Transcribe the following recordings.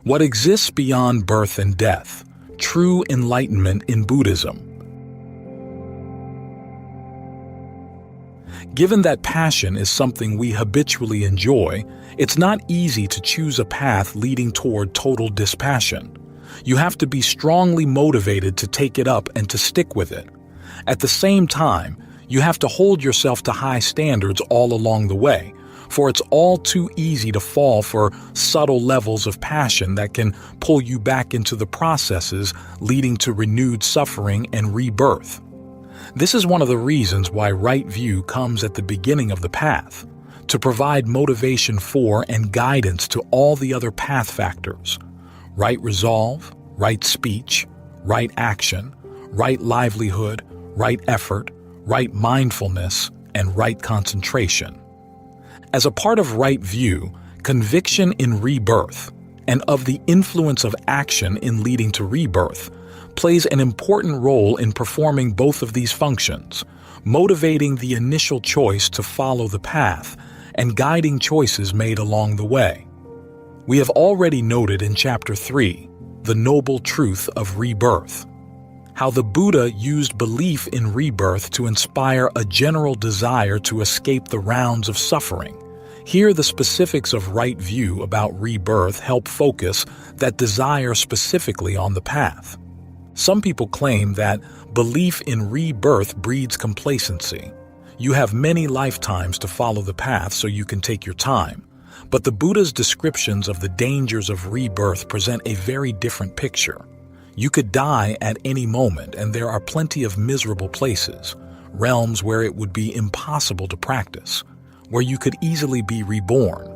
What exists beyond birth and death? True enlightenment in Buddhism. Given that passion is something we habitually enjoy, it's not easy to choose a path leading toward total dispassion. You have to be strongly motivated to take it up and to stick with it. At the same time, you have to hold yourself to high standards all along the way, for it's all too easy to fall for subtle levels of passion that can pull you back into the processes leading to renewed suffering and rebirth. This is one of the reasons why right view comes at the beginning of the path, to provide motivation for and guidance to all the other path factors: right resolve, right speech, right action, right livelihood, right effort, right mindfulness, and right concentration. As a part of right view, conviction in rebirth, and of the influence of action in leading to rebirth, plays an important role in performing both of these functions, motivating the initial choice to follow the path and guiding choices made along the way. We have already noted in Chapter 3, the noble truth of rebirth, how the Buddha used belief in rebirth to inspire a general desire to escape the rounds of suffering. Here, the specifics of right view about rebirth help focus that desire specifically on the path. Some people claim that belief in rebirth breeds complacency. You have many lifetimes to follow the path so you can take your time. But the Buddha's descriptions of the dangers of rebirth present a very different picture. You could die at any moment, and there are plenty of miserable places, realms where it would be impossible to practice, where you could easily be reborn.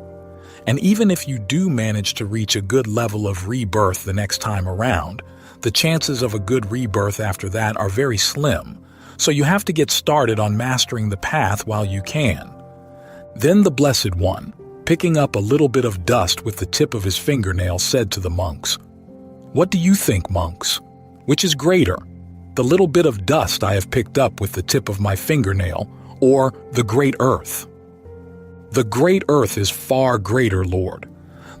And even if you do manage to reach a good level of rebirth the next time around, the chances of a good rebirth after that are very slim, so you have to get started on mastering the path while you can. Then the Blessed One, picking up a little bit of dust with the tip of his fingernail, said to the monks, "What do you think, monks? Which is greater, the little bit of dust I have picked up with the tip of my fingernail, or the great earth?" "The great earth is far greater, Lord.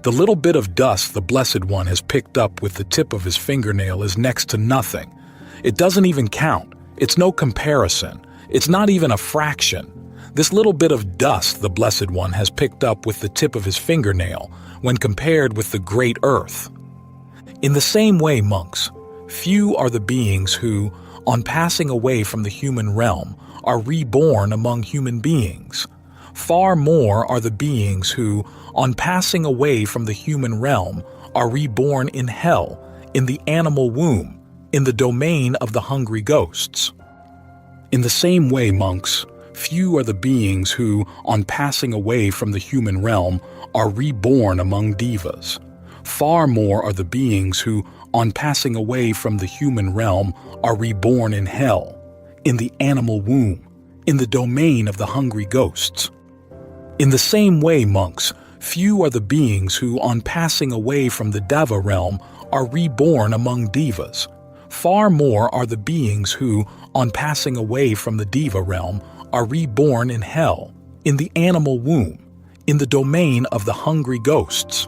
The little bit of dust the Blessed One has picked up with the tip of his fingernail is next to nothing. It doesn't even count. It's no comparison. It's not even a fraction. This little bit of dust the Blessed One has picked up with the tip of his fingernail when compared with the great earth." In the same way, monks, few are the beings who, on passing away from the human realm, are reborn among human beings. Far more are the beings who, on passing away from the human realm, are reborn in hell, in the animal womb, in the domain of the hungry ghosts. In the same way, monks, few are the beings who, on passing away from the human realm, are reborn among devas. Far more are the beings who, on passing away from the human realm, are reborn in hell, in the animal womb, in the domain of the hungry ghosts. In the same way, monks, few are the beings who, on passing away from the Deva realm, are reborn among devas. Far more are the beings who, on passing away from the Deva realm, are reborn in hell, in the animal womb, in the domain of the hungry ghosts.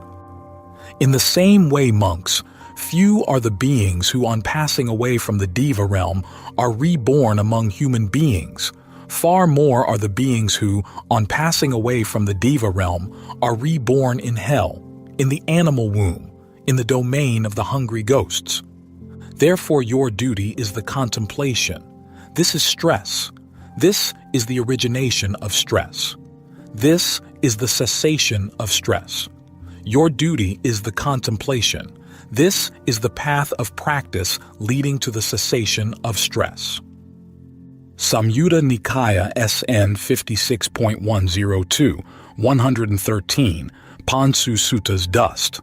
In the same way, monks, few are the beings who, on passing away from the Deva realm, are reborn among human beings. Far more are the beings who, on passing away from the Deva realm, are reborn in hell, in the animal womb, in the domain of the hungry ghosts. Therefore, your duty is the contemplation. This is stress. This is the origination of stress. This is the cessation of stress. Your duty is the contemplation. This is the path of practice leading to the cessation of stress. Samyutta Nikaya SN 56.102, 113, Pansu Sutta's Dust.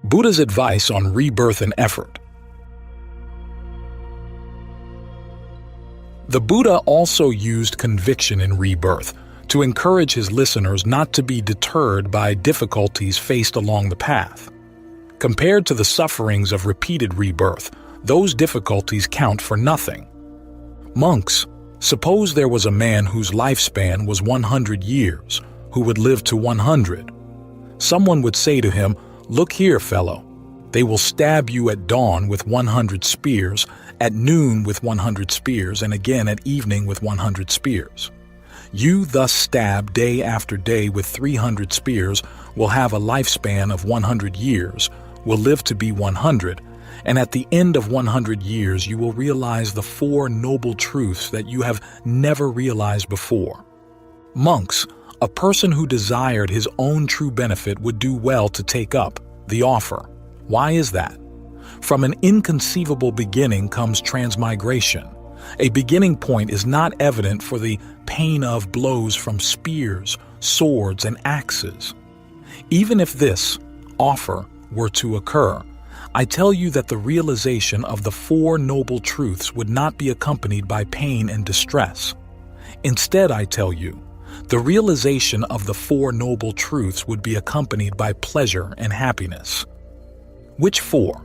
Buddha's advice on rebirth and effort. The Buddha also used conviction in rebirth to encourage his listeners not to be deterred by difficulties faced along the path. Compared to the sufferings of repeated rebirth, those difficulties count for nothing. Monks, suppose there was a man whose lifespan was 100 years, who would live to 100. Someone would say to him, "Look here, fellow. They will stab you at dawn with 100 spears, at noon with 100 spears, and again at evening with 100 spears. You, thus stabbed day after day with 300 spears, will have a lifespan of 100 years, will live to be 100, and at the end of 100 years you will realize the 4 noble truths that you have never realized before." Monks, a person who desired his own true benefit would do well to take up the offer. Why is that? From an inconceivable beginning comes transmigration. A beginning point is not evident for the pain of blows from spears, swords, and axes. Even if this offer were to occur, I tell you that the realization of the 4 noble truths would not be accompanied by pain and distress. Instead, I tell you, the realization of the 4 noble truths would be accompanied by pleasure and happiness. Which 4?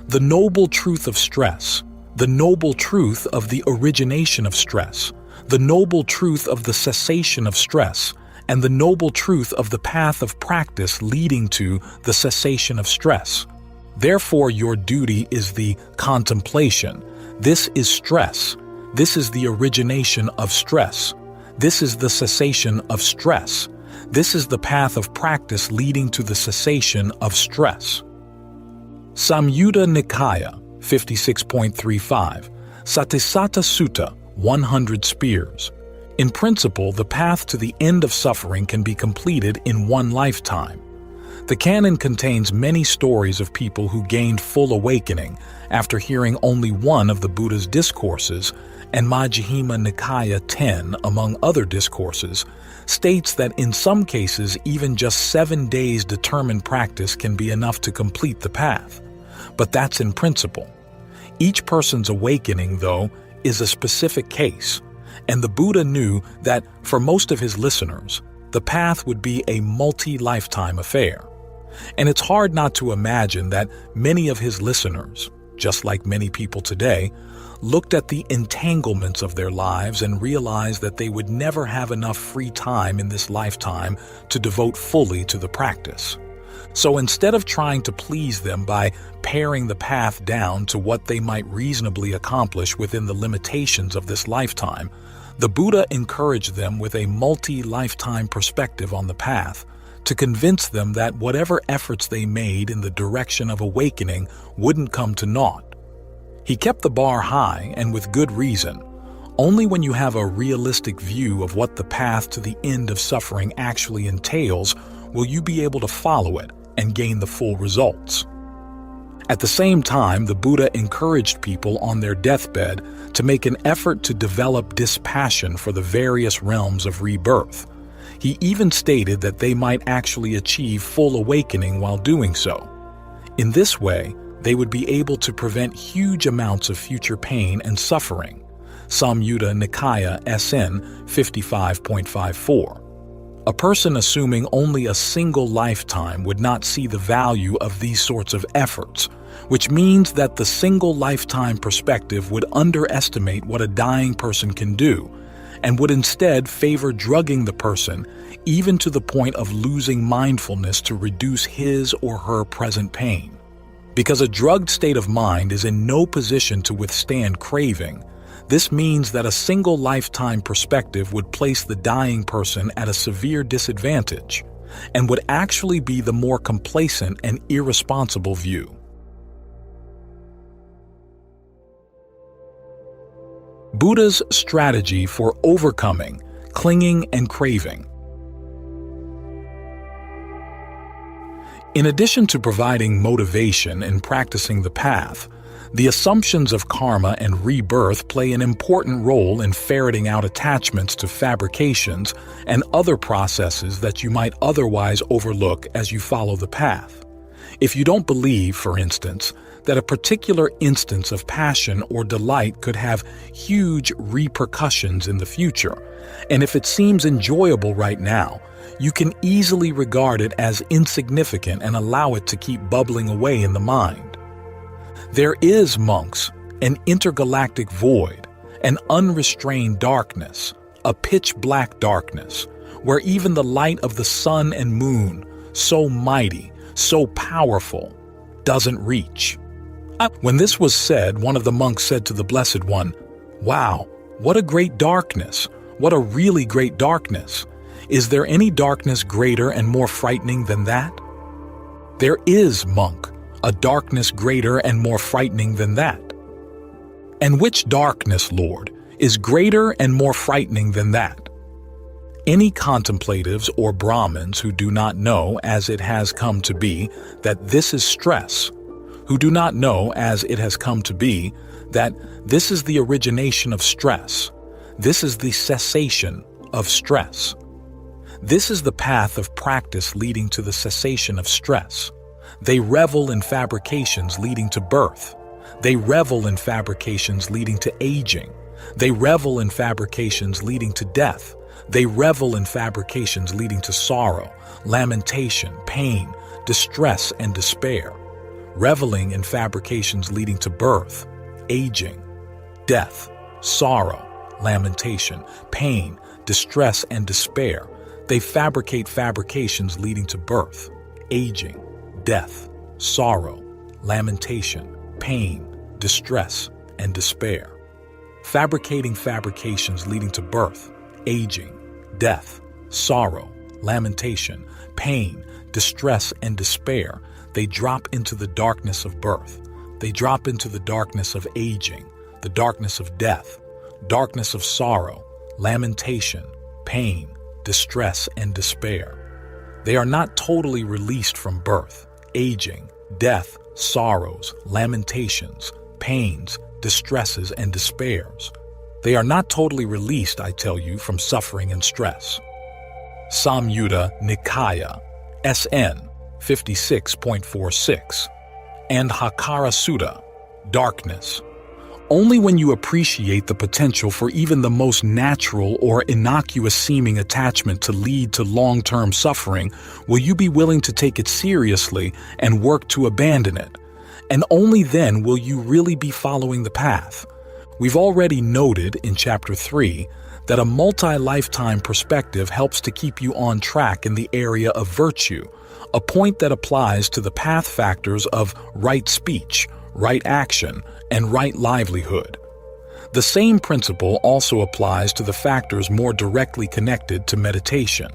The noble truth of stress, the noble truth of the origination of stress, the noble truth of the cessation of stress, and the noble truth of the path of practice leading to the cessation of stress. Therefore, your duty is the contemplation. This is stress. This is the origination of stress. This is the cessation of stress. This is the path of practice leading to the cessation of stress. Samyutta Nikaya 56.35, Satisata Sutta 100 Spears. In principle, the path to the end of suffering can be completed in one lifetime. The canon contains many stories of people who gained full awakening after hearing only one of the Buddha's discourses, and Majjhima Nikaya 10, among other discourses, states that in some cases even just 7 days determined practice can be enough to complete the path. But that's in principle. Each person's awakening, though, is a specific case, and the Buddha knew that for most of his listeners, the path would be a multi-lifetime affair. And it's hard not to imagine that many of his listeners, just like many people today, looked at the entanglements of their lives and realized that they would never have enough free time in this lifetime to devote fully to the practice. So instead of trying to please them by paring the path down to what they might reasonably accomplish within the limitations of this lifetime, the Buddha encouraged them with a multi-lifetime perspective on the path to convince them that whatever efforts they made in the direction of awakening wouldn't come to naught. He kept the bar high, and with good reason. Only when you have a realistic view of what the path to the end of suffering actually entails will you be able to follow it and gain the full results. At the same time, the Buddha encouraged people on their deathbed to make an effort to develop dispassion for the various realms of rebirth. He even stated that they might actually achieve full awakening while doing so. In this way, they would be able to prevent huge amounts of future pain and suffering. Samyutta Nikaya SN 55.54. A person assuming only a single lifetime would not see the value of these sorts of efforts, which means that the single lifetime perspective would underestimate what a dying person can do, and would instead favor drugging the person even to the point of losing mindfulness to reduce his or her present pain. Because a drugged state of mind is in no position to withstand craving, this means that a single lifetime perspective would place the dying person at a severe disadvantage and would actually be the more complacent and irresponsible view. Buddha's strategy for overcoming clinging and craving. In addition to providing motivation in practicing the path, the assumptions of karma and rebirth play an important role in ferreting out attachments to fabrications and other processes that you might otherwise overlook as you follow the path. If you don't believe, for instance, that a particular instance of passion or delight could have huge repercussions in the future, and if it seems enjoyable right now, you can easily regard it as insignificant and allow it to keep bubbling away in the mind. There is, monks, an intergalactic void, an unrestrained darkness, a pitch-black darkness, where even the light of the sun and moon, so mighty, so powerful, doesn't reach. When this was said, one of the monks said to the Blessed One, "Wow, what a great darkness! What a really great darkness! Is there any darkness greater and more frightening than that?" "There is, monk, a darkness greater and more frightening than that." "And which darkness, Lord, is greater and more frightening than that?" Any contemplatives or Brahmins who do not know as it has come to be that this is stress, who do not know as it has come to be that this is the origination of stress, this is the cessation of stress. This is the path of practice leading to the cessation of stress. They revel in fabrications leading to birth. They revel in fabrications leading to aging. They revel in fabrications leading to death. They revel in fabrications leading to sorrow, lamentation, pain, distress, and despair. Reveling in fabrications leading to birth, aging, death, sorrow, lamentation, pain, distress, and despair. They fabricate fabrications leading to birth, aging, death, sorrow, lamentation, pain, distress, and despair. Fabricating fabrications leading to birth, aging, death, sorrow, lamentation, pain, distress, and despair. They drop into the darkness of birth. They drop into the darkness of aging, the darkness of death, darkness of sorrow, lamentation, pain, distress, and despair. They are not totally released from birth, aging, death, sorrows, lamentations, pains, distresses, and despairs. They are not totally released, I tell you, from suffering and stress. Samyutta Nikaya, SN 56.46, and Hakara Sutta, darkness. Only when you appreciate the potential for even the most natural or innocuous-seeming attachment to lead to long-term suffering will you be willing to take it seriously and work to abandon it. And only then will you really be following the path. We've already noted in Chapter 3 that a multi-lifetime perspective helps to keep you on track in the area of virtue, a point that applies to the path factors of right speech, right action, and right livelihood. The same principle also applies to the factors more directly connected to meditation.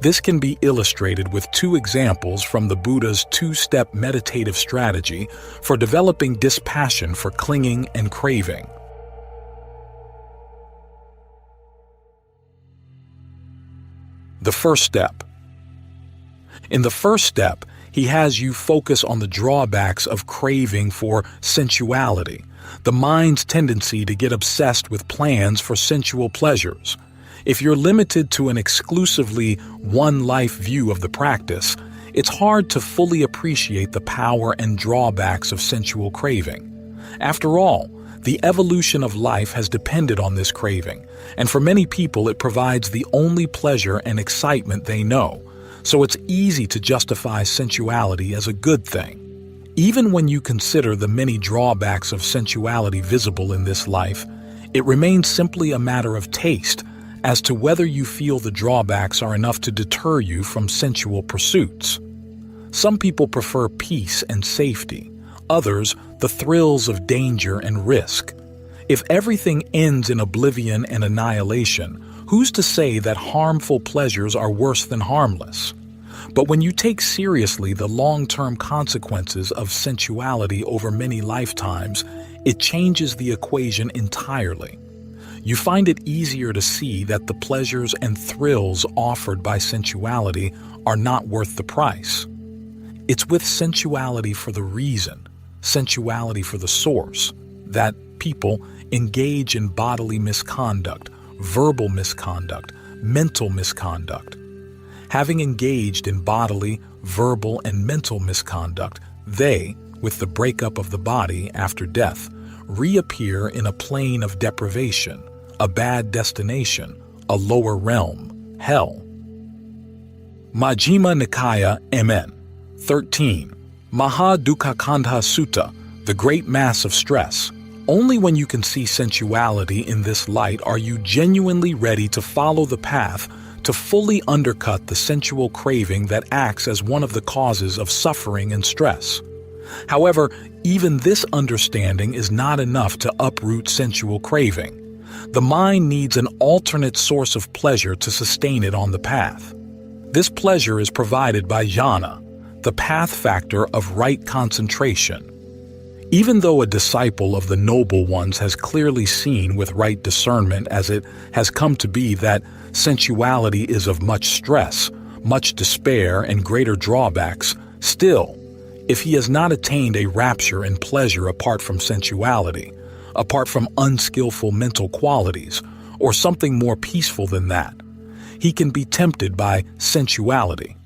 This can be illustrated with two examples from the Buddha's two-step meditative strategy for developing dispassion for clinging and craving. The first step. In the first step, he has you focus on the drawbacks of craving for sensuality, the mind's tendency to get obsessed with plans for sensual pleasures. If you're limited to an exclusively one-life view of the practice, it's hard to fully appreciate the power and drawbacks of sensual craving. After all, the evolution of life has depended on this craving, and for many people it provides the only pleasure and excitement they know. So it's easy to justify sensuality as a good thing. Even when you consider the many drawbacks of sensuality visible in this life, it remains simply a matter of taste as to whether you feel the drawbacks are enough to deter you from sensual pursuits. Some people prefer peace and safety, others the thrills of danger and risk. If everything ends in oblivion and annihilation, who's to say that harmful pleasures are worse than harmless? But when you take seriously the long-term consequences of sensuality over many lifetimes, it changes the equation entirely. You find it easier to see that the pleasures and thrills offered by sensuality are not worth the price. It's with sensuality for the reason, sensuality for the source, that people engage in bodily misconduct, verbal misconduct, mental misconduct. Having engaged in bodily, verbal, and mental misconduct, they, with the breakup of the body after death, reappear in a plane of deprivation, a bad destination, a lower realm, hell. Majjhima Nikaya MN 13. Mahadukkakandha Sutta, the Great Mass of Stress. Only when you can see sensuality in this light are you genuinely ready to follow the path to fully undercut the sensual craving that acts as one of the causes of suffering and stress. However, even this understanding is not enough to uproot sensual craving. The mind needs an alternate source of pleasure to sustain it on the path. This pleasure is provided by jhana, the path factor of right concentration. Even though a disciple of the Noble Ones has clearly seen with right discernment as it has come to be that sensuality is of much stress, much despair, and greater drawbacks, still, if he has not attained a rapture and pleasure apart from sensuality, apart from unskillful mental qualities, or something more peaceful than that, he can be tempted by sensuality.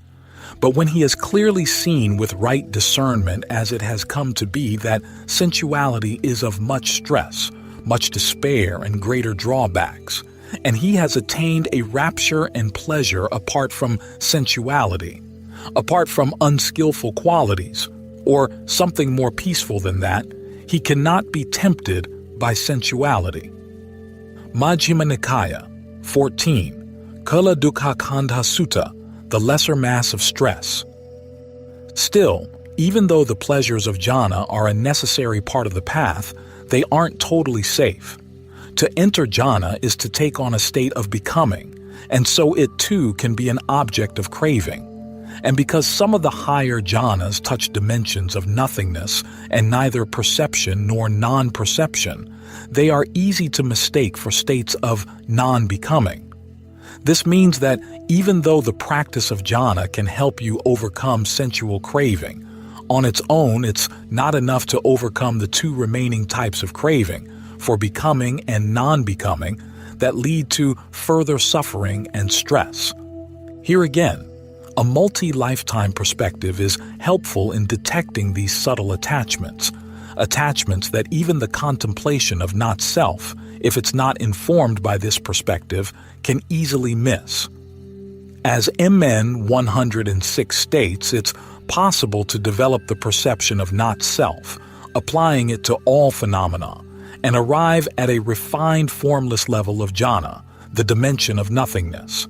But when he has clearly seen with right discernment as it has come to be that sensuality is of much stress, much despair, and greater drawbacks, and he has attained a rapture and pleasure apart from sensuality, apart from unskillful qualities, or something more peaceful than that, he cannot be tempted by sensuality. Majjhima Nikaya 14, Kula Dukkha Khandha Sutta, the lesser mass of stress. Still, even though the pleasures of jhana are a necessary part of the path, they aren't totally safe. To enter jhana is to take on a state of becoming, and so it too can be an object of craving. And because some of the higher jhanas touch dimensions of nothingness and neither perception nor non-perception, they are easy to mistake for states of non-becoming. This means that even though the practice of jhana can help you overcome sensual craving, on its own it's not enough to overcome the two remaining types of craving, for becoming and non-becoming, that lead to further suffering and stress. Here again, a multi-lifetime perspective is helpful in detecting these subtle attachments that even the contemplation of not-self, if it's not informed by this perspective, can easily miss. As MN 106 states, it's possible to develop the perception of not-self, applying it to all phenomena, and arrive at a refined formless level of jhana, the dimension of nothingness.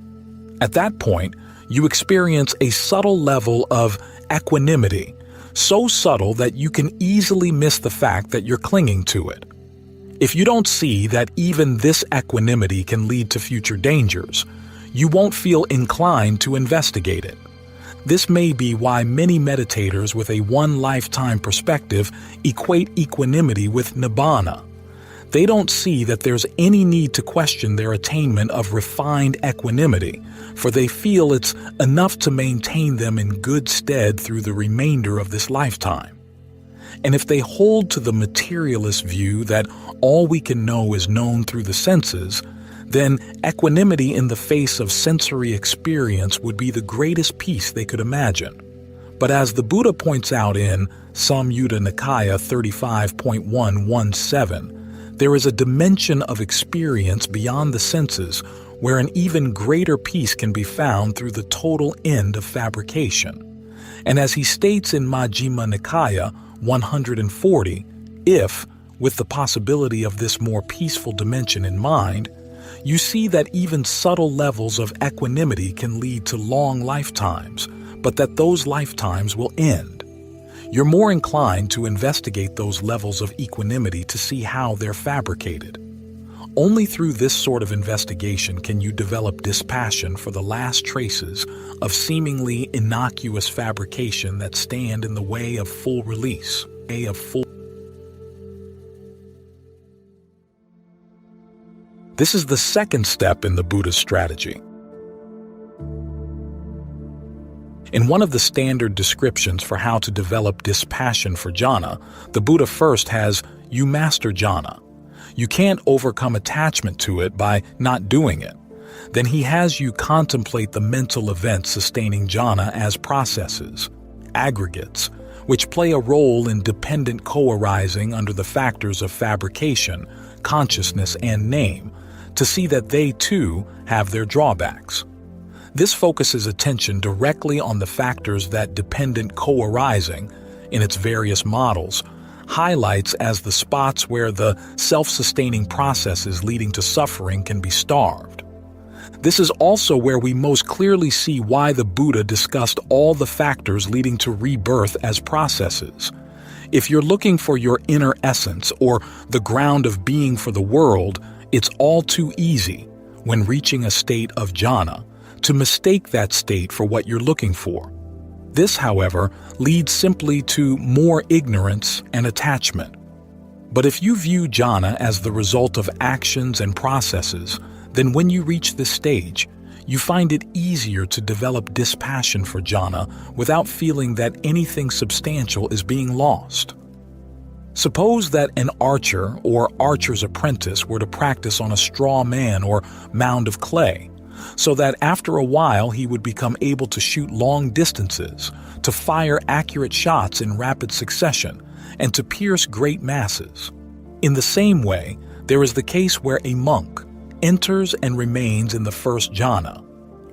At that point, you experience a subtle level of equanimity, so subtle that you can easily miss the fact that you're clinging to it. If you don't see that even this equanimity can lead to future dangers, you won't feel inclined to investigate it. This may be why many meditators with a one-lifetime perspective equate equanimity with nibbana. They don't see that there's any need to question their attainment of refined equanimity, for they feel it's enough to maintain them in good stead through the remainder of this lifetime. And if they hold to the materialist view that all we can know is known through the senses, then equanimity in the face of sensory experience would be the greatest peace they could imagine. But as the Buddha points out in Samyutta Nikaya 35.117, there is a dimension of experience beyond the senses where an even greater peace can be found through the total end of fabrication. And as he states in Majjhima Nikaya 140, if, with the possibility of this more peaceful dimension in mind, you see that even subtle levels of equanimity can lead to long lifetimes, but that those lifetimes will end. You're more inclined to investigate those levels of equanimity to see how they're fabricated. Only through this sort of investigation can you develop dispassion for the last traces of seemingly innocuous fabrication that stand in the way of full release. This is the second step in the Buddha's strategy. In one of the standard descriptions for how to develop dispassion for jhana, the Buddha first has, you master jhana. You can't overcome attachment to it by not doing it. Then he has you contemplate the mental events sustaining jhana as processes, aggregates, which play a role in dependent co-arising under the factors of fabrication, consciousness, and name, to see that they too have their drawbacks. This focuses attention directly on the factors that dependent co-arising, in its various models, highlights as the spots where the self-sustaining processes leading to suffering can be starved. This is also where we most clearly see why the Buddha discussed all the factors leading to rebirth as processes. If you're looking for your inner essence or the ground of being for the world, it's all too easy, when reaching a state of jhana, to mistake that state for what you're looking for. This, however, leads simply to more ignorance and attachment. But if you view jhana as the result of actions and processes, then when you reach this stage, you find it easier to develop dispassion for jhana without feeling that anything substantial is being lost. Suppose that an archer or archer's apprentice were to practice on a straw man or mound of clay, so that after a while he would become able to shoot long distances, to fire accurate shots in rapid succession, and to pierce great masses. In the same way, there is the case where a monk enters and remains in the first jhana,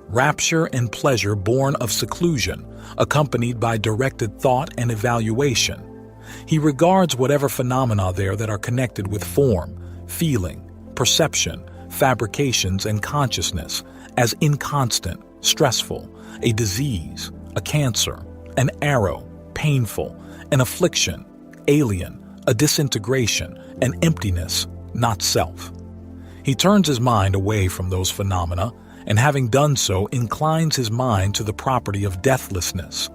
rapture and pleasure born of seclusion, accompanied by directed thought and evaluation. He regards whatever phenomena there that are connected with form, feeling, perception, fabrications, and consciousness as inconstant, stressful, a disease, a cancer, an arrow, painful, an affliction, alien, a disintegration, an emptiness, not self. He turns his mind away from those phenomena, and having done so, inclines his mind to the property of deathlessness.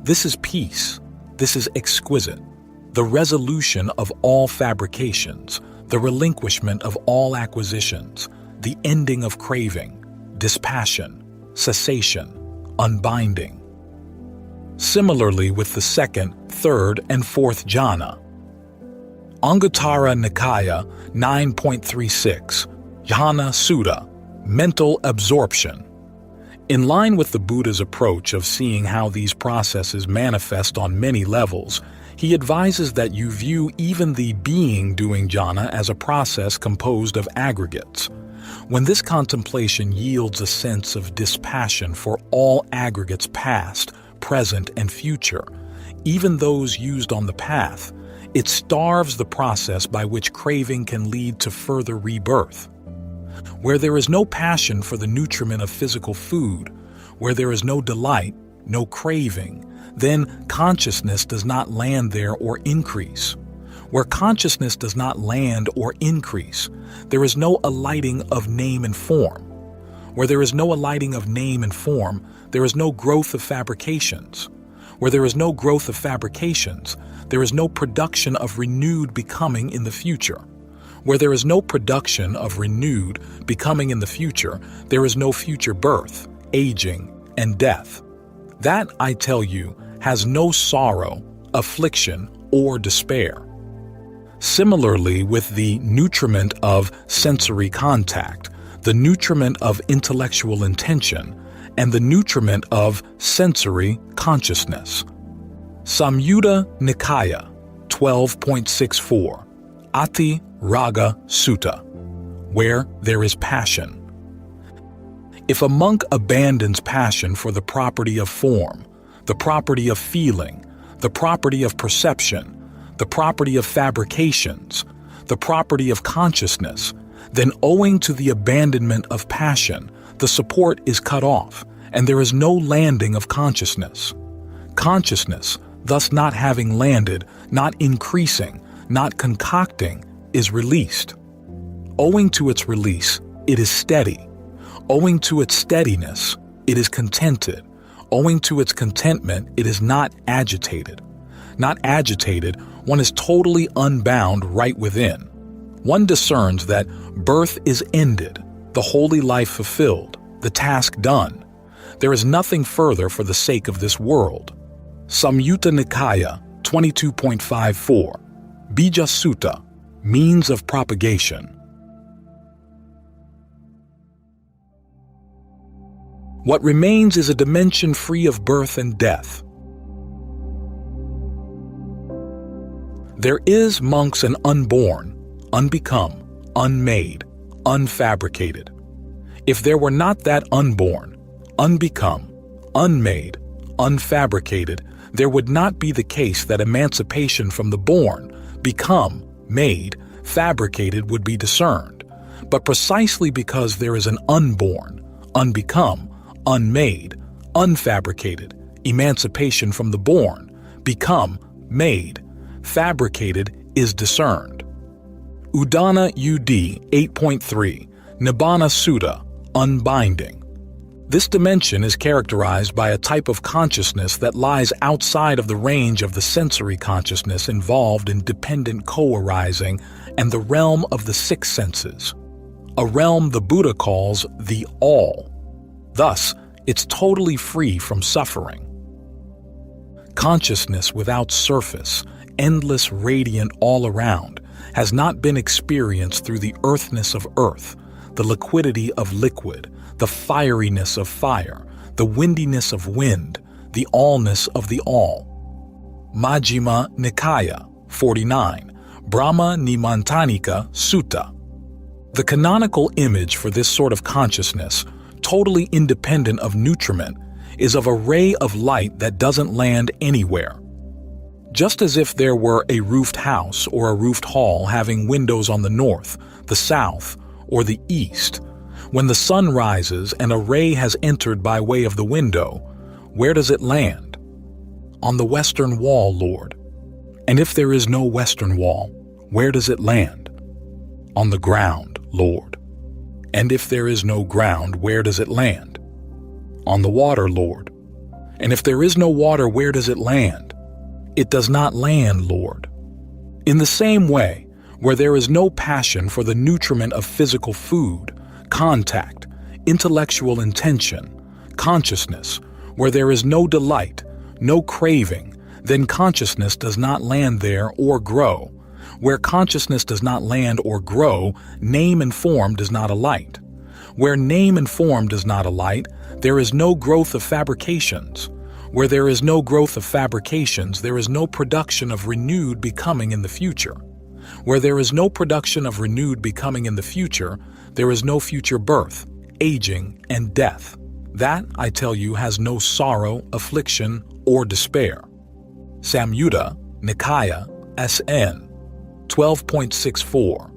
This is peace. This is exquisite. The resolution of all fabrications, the relinquishment of all acquisitions, the ending of craving, dispassion, cessation, unbinding. Similarly with the second, third, and fourth jhana. Anguttara Nikaya 9.36, Jhana Sutta, Mental Absorption. In line with the Buddha's approach of seeing how these processes manifest on many levels, he advises that you view even the being doing jhana as a process composed of aggregates. When this contemplation yields a sense of dispassion for all aggregates past, present, and future, even those used on the path, it starves the process by which craving can lead to further rebirth. Where there is no passion for the nutriment of physical food, where there is no delight, no craving, then consciousness does not land there or increase. Where consciousness does not land or increase, there is no alighting of name and form. Where there is no alighting of name and form, there is no growth of fabrications. Where there is no growth of fabrications, there is no production of renewed becoming in the future. Where there is no production of renewed becoming in the future, there is no future birth, aging, and death. That, I tell you, has no sorrow, affliction, or despair. Similarly with the nutriment of sensory contact, the nutriment of intellectual intention, and the nutriment of sensory consciousness. Samyutta Nikaya 12.64, Ati Raga Sutta, where there is passion. If a monk abandons passion for the property of form, the property of feeling, the property of perception, the property of fabrications, the property of consciousness, then owing to the abandonment of passion, the support is cut off, and there is no landing of consciousness. Consciousness, thus not having landed, not increasing, not concocting, is released. Owing to its release, it is steady. Owing to its steadiness, it is contented. Owing to its contentment, it is not agitated. Not agitated, one is totally unbound right within. One discerns that birth is ended, the holy life fulfilled, the task done. There is nothing further for the sake of this world. Samyutta Nikaya 22.54, Bija Sutta, Means of Propagation. What remains is a dimension free of birth and death. There is, monks, an unborn, unbecome, unmade, unfabricated. If there were not that unborn, unbecome, unmade, unfabricated, there would not be the case that emancipation from the born, become, made, fabricated would be discerned. But precisely because there is an unborn, unbecome, unmade, unfabricated, emancipation from the born, become, made, fabricated is discerned. Udana UD 8.3, Nibbana Sutta, unbinding. This dimension is characterized by a type of consciousness that lies outside of the range of the sensory consciousness involved in dependent co-arising and the realm of the six senses, a realm the Buddha calls the all. Thus, it's totally free from suffering. Consciousness without surface, endless radiant all around, has not been experienced through the earthness of earth, the liquidity of liquid, the fieriness of fire, the windiness of wind, the allness of the all. Majjhima Nikaya 49, Brahma Nimantanika Sutta. The canonical image for this sort of consciousness, totally independent of nutriment, is of a ray of light that doesn't land anywhere. Just as if there were a roofed house or a roofed hall having windows on the north, the south, or the east, when the sun rises and a ray has entered by way of the window, where does it land? On the western wall, Lord. And if there is no western wall, where does it land? On the ground, Lord. And if there is no ground, where does it land? On the water, Lord. And if there is no water, where does it land? It does not land, Lord. In the same way, where there is no passion for the nutriment of physical food, contact, intellectual intention, consciousness, where there is no delight, no craving, then consciousness does not land there or grow. Where consciousness does not land or grow, name and form does not alight. Where name and form does not alight, there is no growth of fabrications. Where there is no growth of fabrications, there is no production of renewed becoming in the future. Where there is no production of renewed becoming in the future, there is no future birth, aging, and death. That, I tell you, has no sorrow, affliction, or despair. Samyutta Nikaya SN 12.64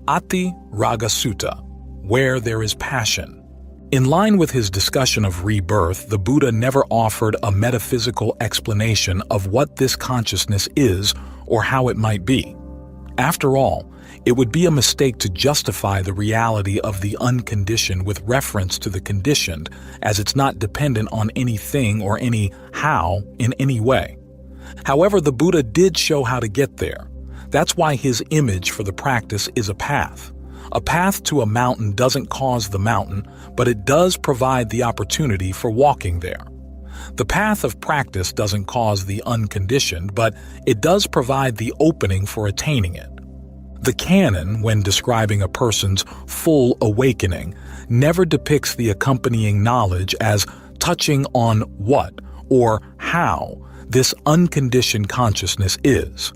Ati Raga Sutta, where there is passion. In line with his discussion of rebirth, the Buddha never offered a metaphysical explanation of what this consciousness is or how it might be. After all, it would be a mistake to justify the reality of the unconditioned with reference to the conditioned, as it's not dependent on anything or any how in any way. However, the Buddha did show how to get there. That's why his image for the practice is a path. A path to a mountain doesn't cause the mountain, but it does provide the opportunity for walking there. The path of practice doesn't cause the unconditioned, but it does provide the opening for attaining it. The canon, when describing a person's full awakening, never depicts the accompanying knowledge as touching on what or how this unconditioned consciousness is.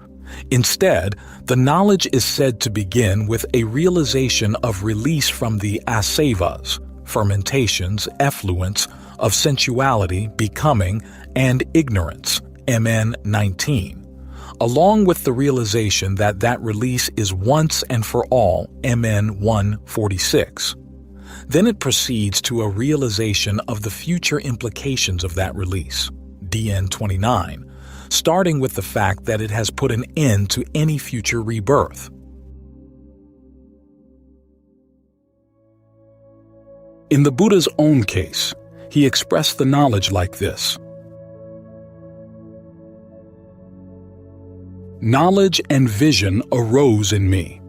Instead, the knowledge is said to begin with a realization of release from the asavas, fermentations, effluents, of sensuality, becoming, and ignorance, MN 19, along with the realization that that release is once and for all, MN 146. Then it proceeds to a realization of the future implications of that release, DN 29, starting with the fact that it has put an end to any future rebirth. In the Buddha's own case, he expressed the knowledge like this. Knowledge and vision arose in me.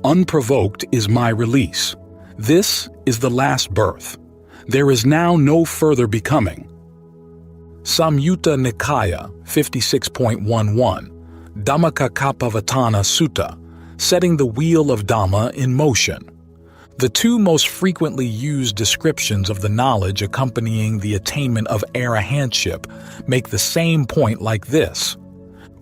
Unprovoked is my release. This is the last birth. There is now no further becoming. Samyutta Nikaya 56.11 Dhammacakkappavattana Sutta, setting the wheel of Dhamma in motion. The two most frequently used descriptions of the knowledge accompanying the attainment of arahantship make the same point like this.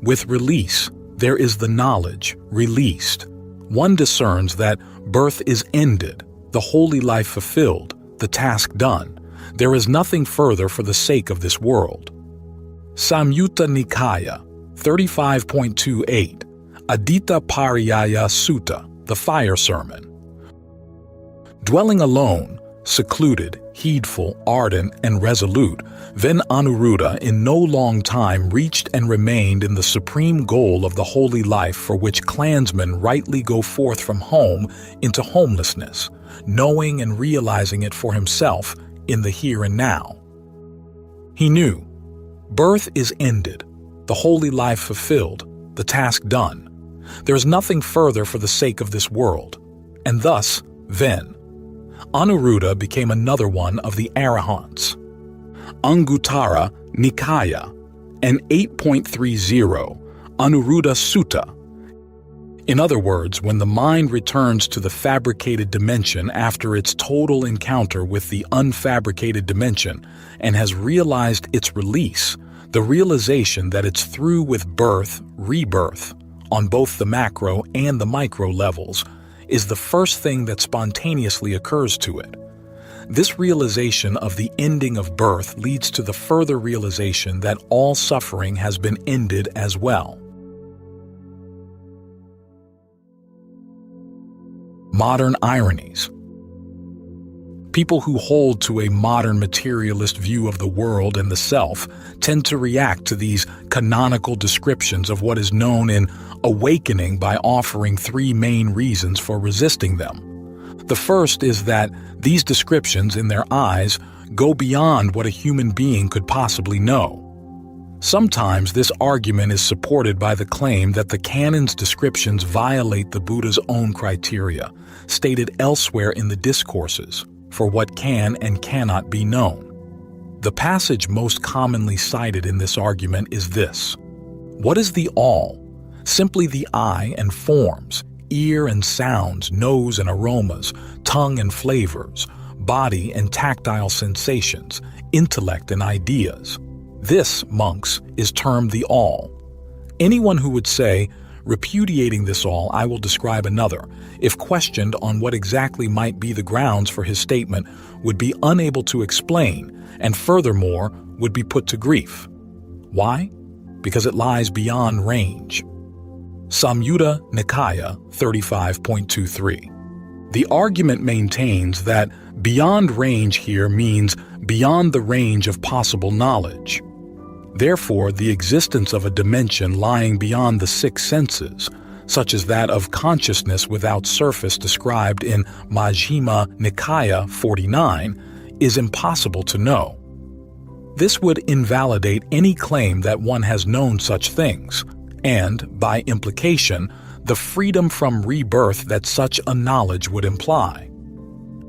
With release, there is the knowledge released. One discerns that birth is ended, the holy life fulfilled, the task done. There is nothing further for the sake of this world. Samyutta Nikaya 35.28 Adita Pariyaya Sutta, the Fire Sermon. Dwelling alone, secluded, heedful, ardent, and resolute, then Anuruddha in no long time reached and remained in the supreme goal of the holy life for which clansmen rightly go forth from home into homelessness, knowing and realizing it for himself in the here and now. He knew, birth is ended, the holy life fulfilled, the task done. There is nothing further for the sake of this world, and thus, then, Anuruddha became another one of the Arahants. Anguttara Nikaya, and 8.30 Anuruddha Sutta. In other words, when the mind returns to the fabricated dimension after its total encounter with the unfabricated dimension and has realized its release, the realization that it's through with birth, rebirth, on both the macro and the micro levels, is the first thing that spontaneously occurs to it. This realization of the ending of birth leads to the further realization that all suffering has been ended as well. Modern ironies. People who hold to a modern materialist view of the world and the self tend to react to these canonical descriptions of what is known in awakening by offering three main reasons for resisting them. The first is that these descriptions, in their eyes, go beyond what a human being could possibly know. Sometimes this argument is supported by the claim that the canon's descriptions violate the Buddha's own criteria, stated elsewhere in the discourses, for what can and cannot be known. The passage most commonly cited in this argument is this: what is the all? Simply the eye and forms, ear and sounds, nose and aromas, tongue and flavors, body and tactile sensations, intellect and ideas. This, monks, is termed the all. Anyone who would say, repudiating this all, I will describe another, if questioned on what exactly might be the grounds for his statement, would be unable to explain, and furthermore, would be put to grief. Why? Because it lies beyond range. Samyutta Nikaya 35.23. The argument maintains that beyond range here means beyond the range of possible knowledge. Therefore, the existence of a dimension lying beyond the six senses, such as that of consciousness without surface described in Majjhima Nikaya 49, is impossible to know. This would invalidate any claim that one has known such things, and, by implication, the freedom from rebirth that such a knowledge would imply.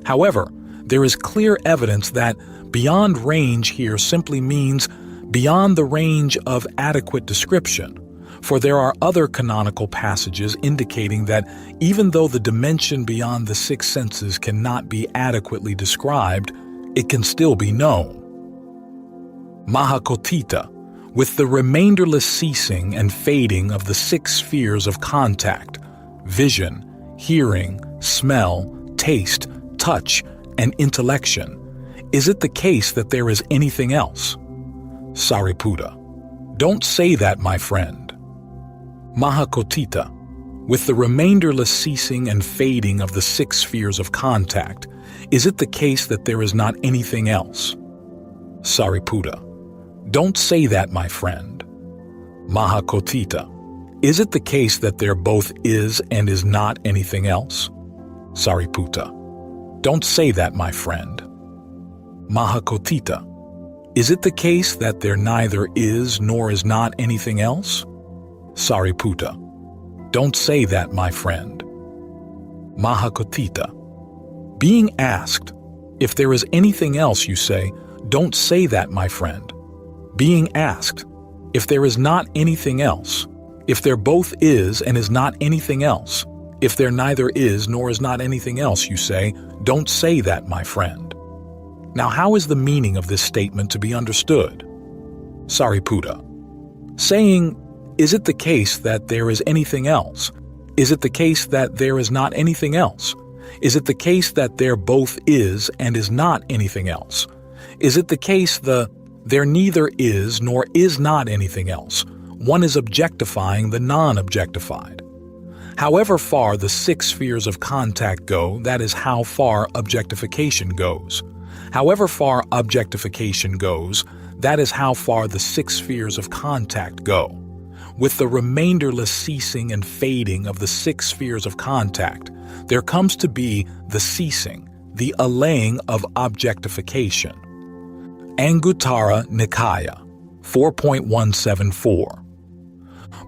However, there is clear evidence that beyond range here simply means beyond the range of adequate description, for there are other canonical passages indicating that even though the dimension beyond the six senses cannot be adequately described, it can still be known. Mahakotita, with the remainderless ceasing and fading of the six spheres of contact, vision, hearing, smell, taste, touch, and intellection, is it the case that there is anything else? Sariputta, don't say that, my friend. Mahakotita, with the remainderless ceasing and fading of the six spheres of contact, is it the case that there is not anything else? Sariputta, don't say that, my friend. Mahakotita, is it the case that there both is and is not anything else? Sariputta, don't say that, my friend. Mahakotita, is it the case that there neither is nor is not anything else? Sariputta, don't say that, my friend. Mahakotita, being asked, if there is anything else, you say, don't say that, my friend. Being asked, if there is not anything else, if there both is and is not anything else, if there neither is nor is not anything else, you say, don't say that, my friend. Now, how is the meaning of this statement to be understood? Sariputta, saying, is it the case that there is anything else? Is it the case that there is not anything else? Is it the case that there both is and is not anything else? Is it the case there neither is nor is not anything else? One is objectifying the non-objectified. However far the six spheres of contact go, that is how far objectification goes. However far objectification goes, that is how far the 6 spheres of contact go. With the remainderless ceasing and fading of the 6 spheres of contact, there comes to be the ceasing, the allaying of objectification. Anguttara Nikaya 4.174.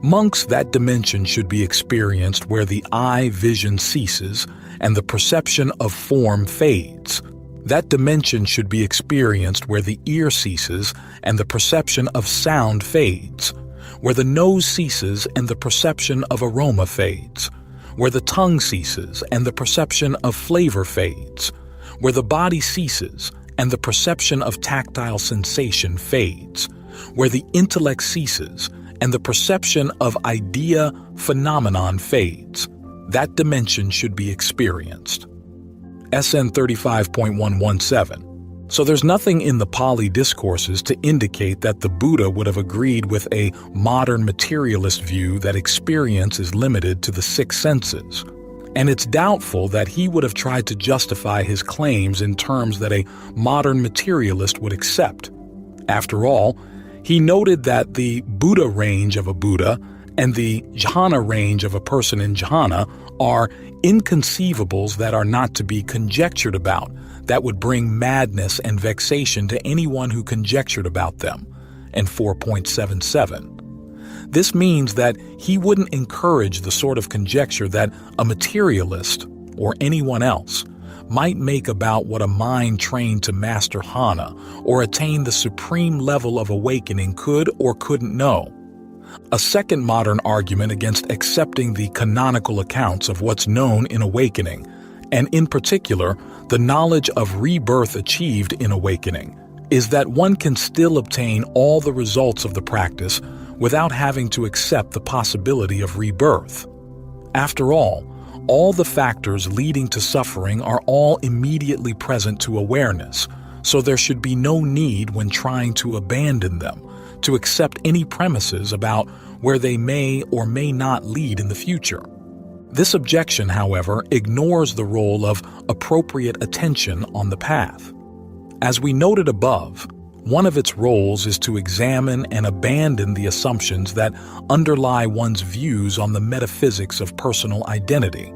Monks, that dimension should be experienced where the eye vision ceases and the perception of form fades. That dimension should be experienced where the ear ceases and the perception of sound fades, where the nose ceases and the perception of aroma fades, where the tongue ceases and the perception of flavor fades, where the body ceases and the perception of tactile sensation fades, where the intellect ceases and the perception of idea phenomenon fades. That dimension should be experienced. SN 35.117. So there's nothing in the Pali discourses to indicate that the Buddha would have agreed with a modern materialist view that experience is limited to the 6 senses. And it's doubtful that he would have tried to justify his claims in terms that a modern materialist would accept. After all, he noted that the Buddha range of a Buddha and the jhana range of a person in jhana are inconceivables that are not to be conjectured about, that would bring madness and vexation to anyone who conjectured about them, and 4.77. This means that he wouldn't encourage the sort of conjecture that a materialist, or anyone else, might make about what a mind trained to master jhana or attain the supreme level of awakening could or couldn't know. A second modern argument against accepting the canonical accounts of what's known in awakening, and in particular, the knowledge of rebirth achieved in awakening, is that one can still obtain all the results of the practice without having to accept the possibility of rebirth. After all the factors leading to suffering are all immediately present to awareness, so there should be no need when trying to abandon them, to accept any premises about where they may or may not lead in the future. This objection, however, ignores the role of appropriate attention on the path. As we noted above, one of its roles is to examine and abandon the assumptions that underlie one's views on the metaphysics of personal identity.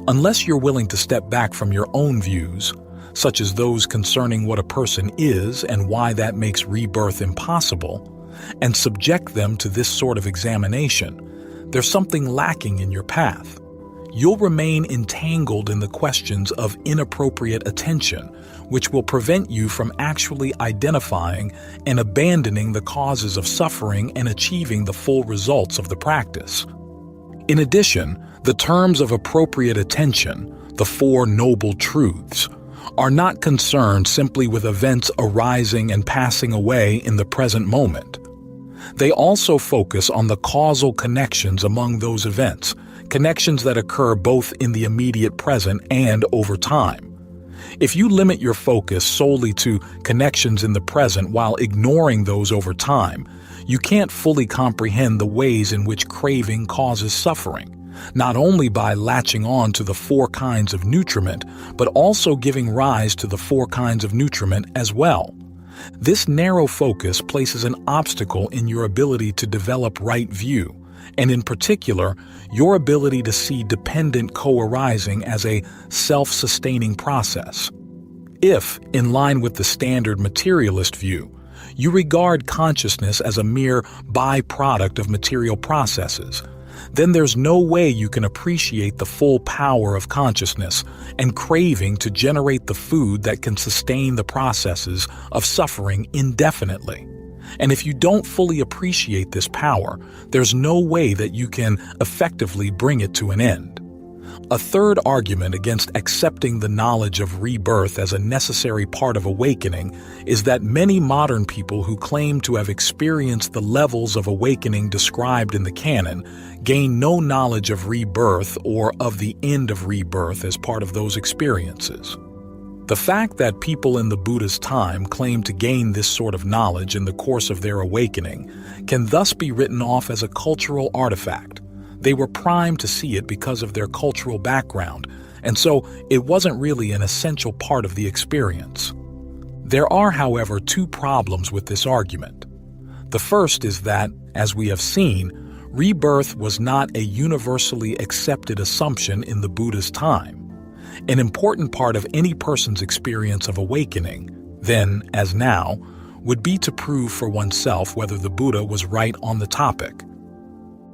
Unless you're willing to step back from your own views, such as those concerning what a person is and why that makes rebirth impossible, and subject them to this sort of examination, there's something lacking in your path. You'll remain entangled in the questions of inappropriate attention, which will prevent you from actually identifying and abandoning the causes of suffering and achieving the full results of the practice. In addition, the terms of appropriate attention, the 4 noble truths, are not concerned simply with events arising and passing away in the present moment. They also focus on the causal connections among those events, connections that occur both in the immediate present and over time. If you limit your focus solely to connections in the present while ignoring those over time, you can't fully comprehend the ways in which craving causes suffering, not only by latching on to the 4 kinds of nutriment, but also giving rise to the 4 kinds of nutriment as well. This narrow focus places an obstacle in your ability to develop right view, and in particular, your ability to see dependent co-arising as a self-sustaining process. If, in line with the standard materialist view, you regard consciousness as a mere byproduct of material processes, then there's no way you can appreciate the full power of consciousness and craving to generate the food that can sustain the processes of suffering indefinitely. And if you don't fully appreciate this power, there's no way that you can effectively bring it to an end. A third argument against accepting the knowledge of rebirth as a necessary part of awakening is that many modern people who claim to have experienced the levels of awakening described in the canon gain no knowledge of rebirth or of the end of rebirth as part of those experiences. The fact that people in the Buddha's time claim to gain this sort of knowledge in the course of their awakening can thus be written off as a cultural artifact. They were primed to see it because of their cultural background, and so it wasn't really an essential part of the experience. There are, however, two problems with this argument. The first is that, as we have seen, rebirth was not a universally accepted assumption in the Buddha's time. An important part of any person's experience of awakening, then as now, would be to prove for oneself whether the Buddha was right on the topic.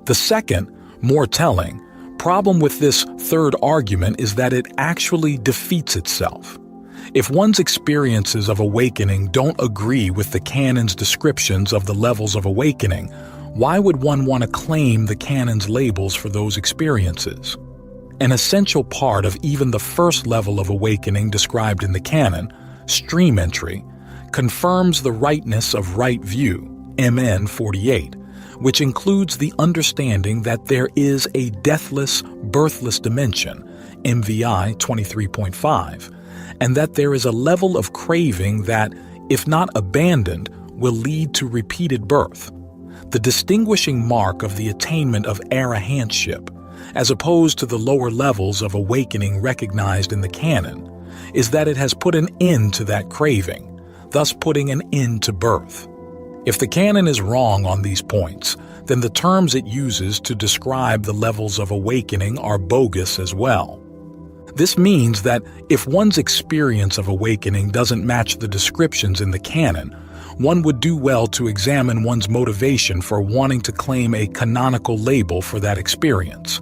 The second, more telling, problem with this third argument is that it actually defeats itself. If one's experiences of awakening don't agree with the canon's descriptions of the levels of awakening, why would one want to claim the canon's labels for those experiences? An essential part of even the first level of awakening described in the canon, stream entry, confirms the rightness of right view, MN 48, which includes the understanding that there is a deathless, birthless dimension, MVI 23.5, and that there is a level of craving that, if not abandoned, will lead to repeated birth. The distinguishing mark of the attainment of arahantship, as opposed to the lower levels of awakening recognized in the canon, is that it has put an end to that craving, thus putting an end to birth. If the canon is wrong on these points, then the terms it uses to describe the levels of awakening are bogus as well. This means that if one's experience of awakening doesn't match the descriptions in the canon, one would do well to examine one's motivation for wanting to claim a canonical label for that experience.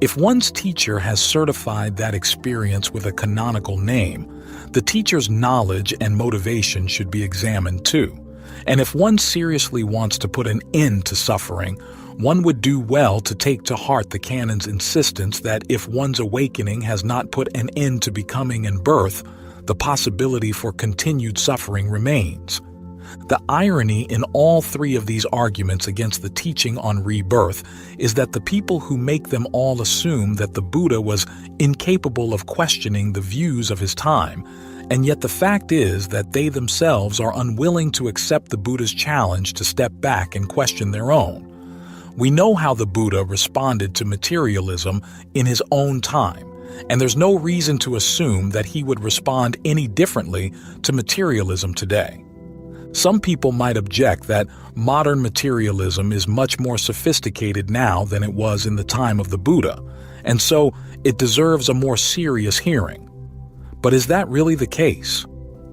If one's teacher has certified that experience with a canonical name, the teacher's knowledge and motivation should be examined too. And if one seriously wants to put an end to suffering, one would do well to take to heart the canon's insistence that if one's awakening has not put an end to becoming and birth, the possibility for continued suffering remains. The irony in all three of these arguments against the teaching on rebirth is that the people who make them all assume that the Buddha was incapable of questioning the views of his time, and yet the fact is that they themselves are unwilling to accept the Buddha's challenge to step back and question their own. We know how the Buddha responded to materialism in his own time, and there's no reason to assume that he would respond any differently to materialism today. Some people might object that modern materialism is much more sophisticated now than it was in the time of the Buddha, and so it deserves a more serious hearing. But is that really the case?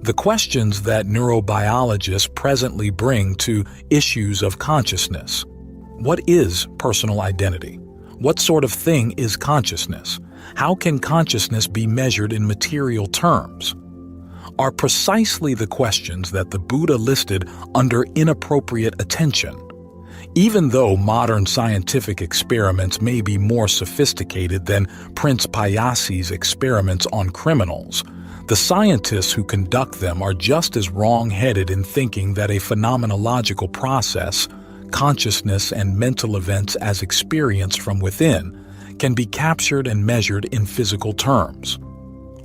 The questions that neurobiologists presently bring to issues of consciousness. What is personal identity? What sort of thing is consciousness? How can consciousness be measured in material terms? Are precisely the questions that the Buddha listed under inappropriate attention. Even though modern scientific experiments may be more sophisticated than Prince Payasi's experiments on criminals, the scientists who conduct them are just as wrong-headed in thinking that a phenomenological process, consciousness and mental events as experienced from within, can be captured and measured in physical terms.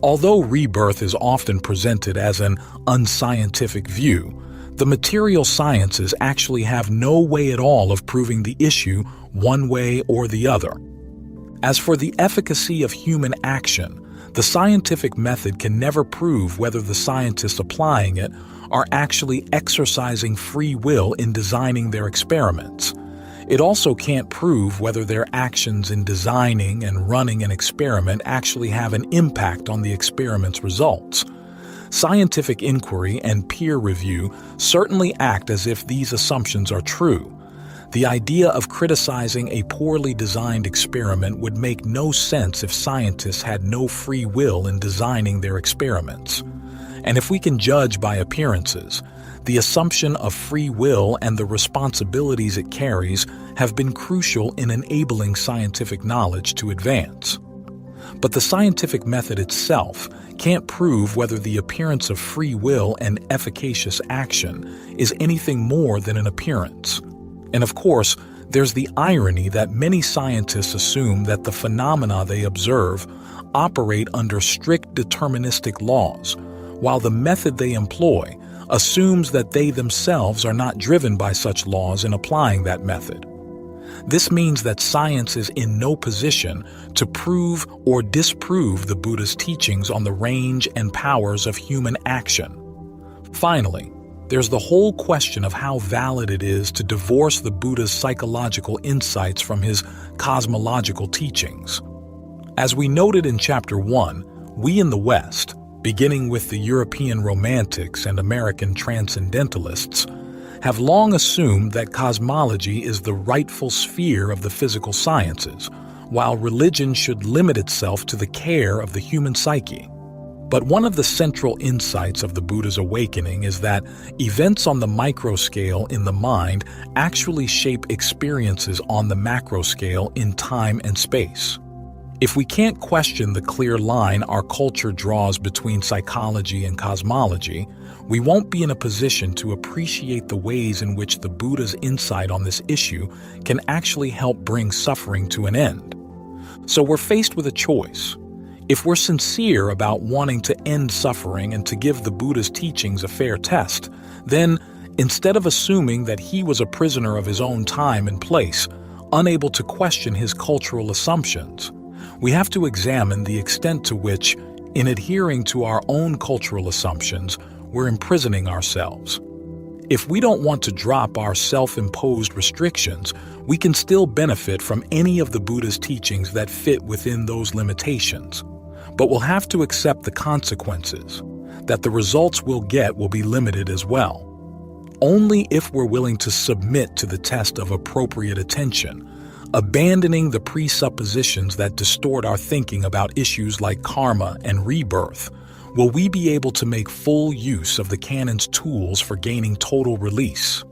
Although rebirth is often presented as an unscientific view, the material sciences actually have no way at all of proving the issue one way or the other. As for the efficacy of human action, the scientific method can never prove whether the scientists applying it are actually exercising free will in designing their experiments. It also can't prove whether their actions in designing and running an experiment actually have an impact on the experiment's results. Scientific inquiry and peer review certainly act as if these assumptions are true. The idea of criticizing a poorly designed experiment would make no sense if scientists had no free will in designing their experiments. And if we can judge by appearances, the assumption of free will and the responsibilities it carries have been crucial in enabling scientific knowledge to advance. But the scientific method itself can't prove whether the appearance of free will and efficacious action is anything more than an appearance. And of course, there's the irony that many scientists assume that the phenomena they observe operate under strict deterministic laws, while the method they employ assumes that they themselves are not driven by such laws in applying that method. This means that science is in no position to prove or disprove the Buddha's teachings on the range and powers of human action. Finally, there's the whole question of how valid it is to divorce the Buddha's psychological insights from his cosmological teachings. As we noted in Chapter 1, we in the West, beginning with the European Romantics and American Transcendentalists, have long assumed that cosmology is the rightful sphere of the physical sciences, while religion should limit itself to the care of the human psyche. But one of the central insights of the Buddha's awakening is that events on the micro scale in the mind actually shape experiences on the macro scale in time and space. If we can't question the clear line our culture draws between psychology and cosmology, we won't be in a position to appreciate the ways in which the Buddha's insight on this issue can actually help bring suffering to an end. So we're faced with a choice. If we're sincere about wanting to end suffering and to give the Buddha's teachings a fair test, then, instead of assuming that he was a prisoner of his own time and place, unable to question his cultural assumptions, we have to examine the extent to which, in adhering to our own cultural assumptions, we're imprisoning ourselves. If we don't want to drop our self-imposed restrictions, we can still benefit from any of the Buddha's teachings that fit within those limitations. But we'll have to accept the consequences, that the results we'll get will be limited as well. Only if we're willing to submit to the test of appropriate attention, abandoning the presuppositions that distort our thinking about issues like karma and rebirth, will we be able to make full use of the canon's tools for gaining total release.